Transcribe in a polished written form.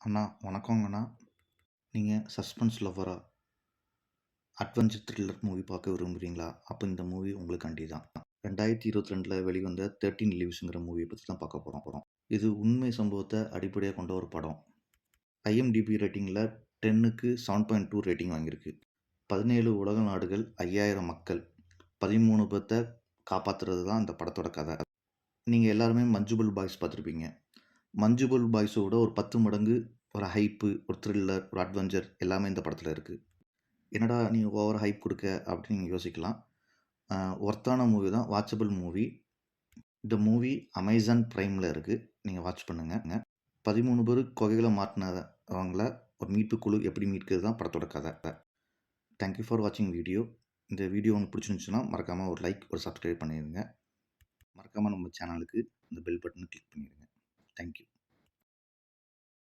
அண்ணா வணக்கங்கண்ணா. நீங்க suspense லவ்வரா? Adventure thriller movie பார்க்க விரும்புறீங்களா? அப்ப இந்த மூவி உங்களுக்காண்டி தான். 2022ல வெளிவந்த 13 லீவ்ஸ்ங்கிற மூவிய பத்தி தான் பார்க்க போறோம். இது உண்மை சம்பவத்த அடிப்படையா கொண்ட ஒரு படம். IMDb ரேட்டிங்ல 10க்கு 7.2 ரேட்டிங் வாங்கியிருக்கு. 17 உலக நாடுகள், 5000 மக்கள், 13 பேத்த காப்பாத்துறது தான் இந்த படத்தோட கதை. நீங்க எல்லாருமே மஞ்சுபல் பாய்ஸ் பார்த்துருப்பீங்க. மஞ்சுபல் பாய்ஸோட ஒரு 10 மடங்கு ஒரு ஹைப்பு, ஒரு த்ரில்லர், ஒரு அட்வென்ச்சர் எல்லாமே இந்த படத்துல இருக்கு. என்னடா நீ ஓவர் ஹைப் குடுக்க அப்படின்னு நீங்க யோசிக்கலாம். ஒர்த்தான மூவி தான். Watchable movie. இந்த மூவி அமேசான் பிரைம்ல இருக்கு. நீங்க வாட்ச் பண்ணுங்க. 13 பேரு குகையில மாட்டுனவங்கள ஒரு மீட்பு குழு எப்படி மீட்கிறது தான் படத்தோட கதை. தேங்க் யூ ஃபார் வாட்சிங் வீடியோ. இந்த வீடியோ உங்களுக்கு பிடிச்சிருந்துச்சுன்னா மறக்காம ஒரு லைக், ஒரு சப்ஸ்கிரைப் பண்ணிருங்க. மறக்காம நம்ம சேனலுக்கு இந்த பெல் பட்டனை கிளிக் பண்ணிருங்க. Thank you.